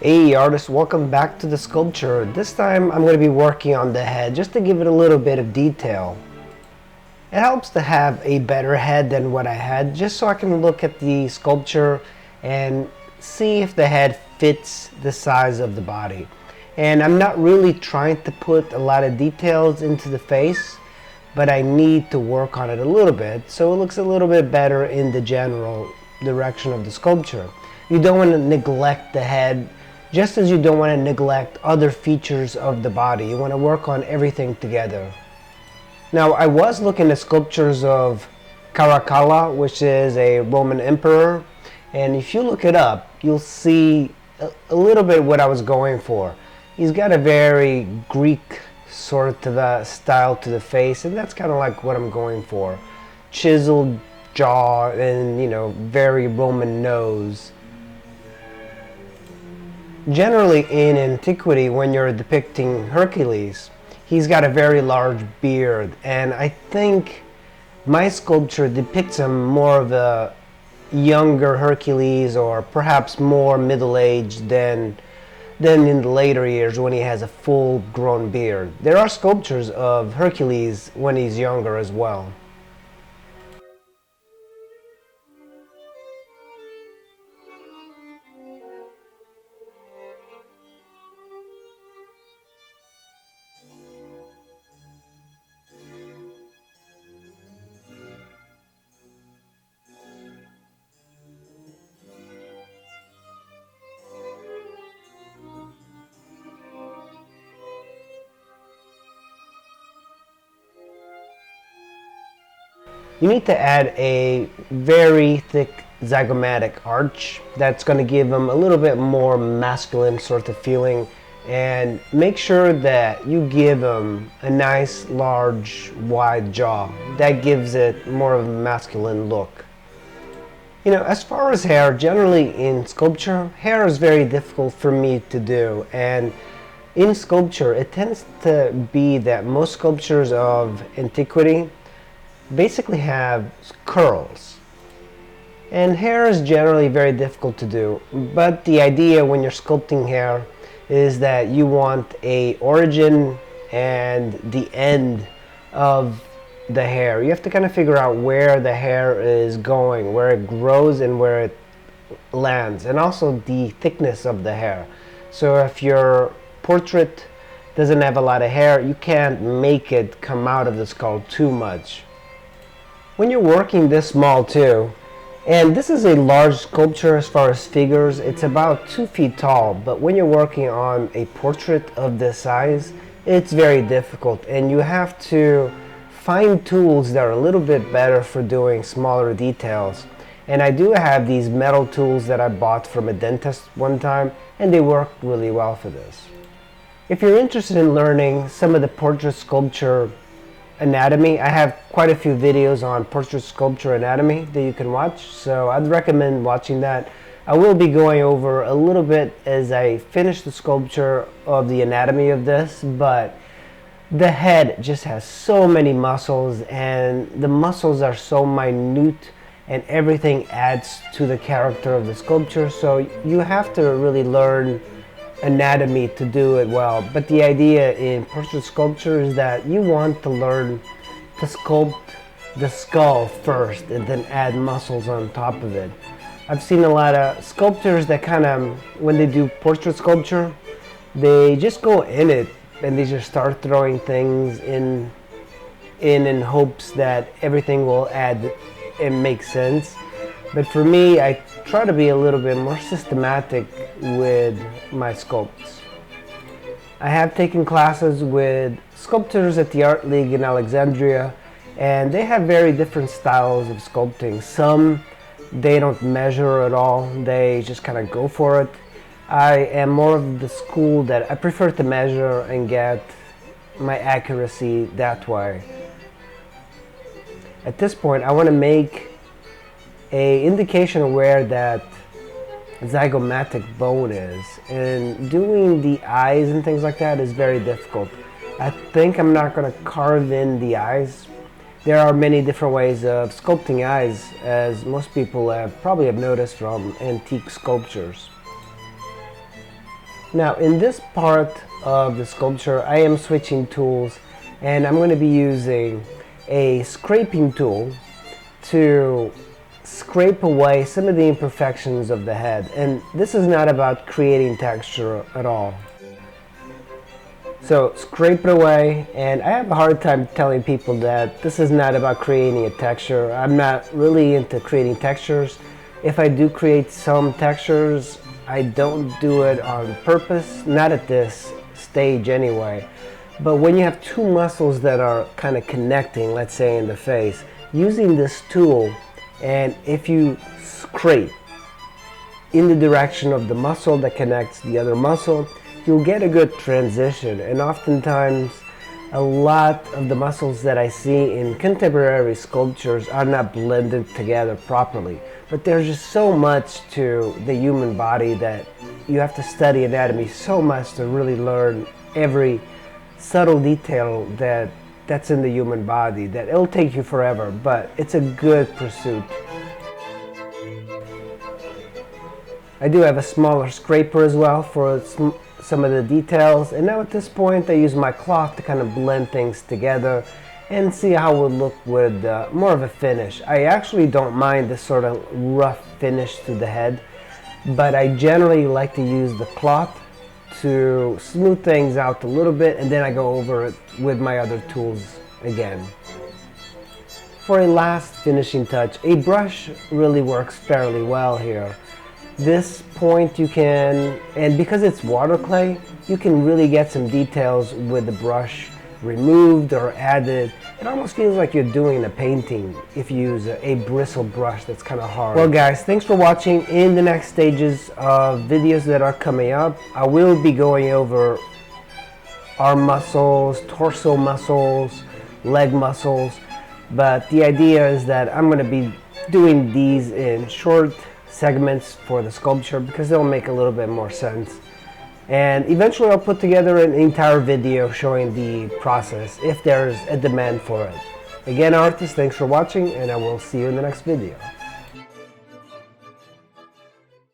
Hey artists, welcome back to the sculpture. This time I'm going to be working on the head just to give it a little bit of detail. It helps to have a better head than what I had, just so I can look at the sculpture and see if the head fits the size of the body. And I'm not really trying to put a lot of details into the face, but I need to work on it a little bit so it looks a little bit better in the general direction of the sculpture. You don't want to neglect the head, just as you don't want to neglect other features of the body. You want to work on everything together. Now, I was looking at sculptures of Caracalla, which is a Roman emperor, and if you look it up, you'll see a little bit what I was going for. He's got a very Greek sort of a style to the face, and that's kind of like what I'm going for. Chiseled jaw and, very Roman nose. Generally in antiquity, when you're depicting Hercules, he's got a very large beard, and I think my sculpture depicts him more of a younger Hercules, or perhaps more middle-aged than in the later years when he has a full-grown beard. There are sculptures of Hercules when he's younger as well. You need to add a very thick zygomatic arch that's going to give him a little bit more masculine sort of feeling, and make sure that you give him a nice large wide jaw. That gives it more of a masculine look. As far as hair, generally in sculpture, hair is very difficult for me to do, and in sculpture it tends to be that most sculptures of antiquity basically have curls, and hair is generally very difficult to do. But the idea when you're sculpting hair is that you want a origin and the end of the hair. You have to kind of figure out where the hair is going, where it grows and where it lands, and also the thickness of the hair. So if your portrait doesn't have a lot of hair, you can't make it come out of the skull too much. When you're working this small too, and this is a large sculpture as far as figures, it's about 2 feet tall, but when you're working on a portrait of this size, it's very difficult, and you have to find tools that are a little bit better for doing smaller details. And I do have these metal tools that I bought from a dentist one time, and they work really well for this. If you're interested in learning some of the portrait sculpture anatomy, I have quite a few videos on portrait sculpture anatomy that you can watch, so I'd recommend watching that. I will be going over a little bit as I finish the sculpture of the anatomy of this, but the head just has so many muscles, and the muscles are so minute, and everything adds to the character of the sculpture, so you have to really learn anatomy to do it well. But the idea in portrait sculpture is that you want to learn to sculpt the skull first and then add muscles on top of it. I've seen a lot of sculptors that kind of, when they do portrait sculpture, they just go in it and they just start throwing things in hopes that everything will add and make sense. But for me, I try to be a little bit more systematic with my sculpts. I have taken classes with sculptors at the Art League in Alexandria, and they have very different styles of sculpting. Some, they don't measure at all, they just kind of go for it. I am more of the school that I prefer to measure and get my accuracy that way. At this point, I want to make an indication of where that zygomatic bone is, and doing the eyes and things like that is very difficult. I think I'm not going to carve in the eyes. There are many different ways of sculpting eyes, as most people probably have noticed from antique sculptures. Now in this part of the sculpture, I am switching tools, and I'm going to be using a scraping tool to scrape away some of the imperfections of the head. And this is not about creating texture at all. So scrape it away, and I have a hard time telling people that this is not about creating a texture. I'm not really into creating textures. If I do create some textures, I don't do it on purpose, not at this stage anyway. But when you have two muscles that are kind of connecting, let's say in the face, using this tool, and if you scrape in the direction of the muscle that connects the other muscle, you'll get a good transition. And oftentimes a lot of the muscles that I see in contemporary sculptures are not blended together properly. But there's just so much to the human body that you have to study anatomy so much to really learn every subtle detail that's in the human body, that it'll take you forever, but it's a good pursuit. I do have a smaller scraper as well for some of the details, and now at this point I use my cloth to kind of blend things together and see how it would look with more of a finish. I actually don't mind this sort of rough finish to the head, but I generally like to use the cloth to smooth things out a little bit, and then I go over it with my other tools again. For a last finishing touch, a brush really works fairly well here. This point you can, and because it's water clay, you can really get some details with the brush removed or added. It almost feels like you're doing a painting if you use a bristle brush that's kind of hard. Well guys, thanks for watching. In the next stages of videos that are coming up, I will be going over arm muscles, torso muscles, leg muscles, but the idea is that I'm going to be doing these in short segments for the sculpture because they'll make a little bit more sense. And eventually I'll put together an entire video showing the process if there's a demand for it. Again, artists, thanks for watching, and I will see you in the next video.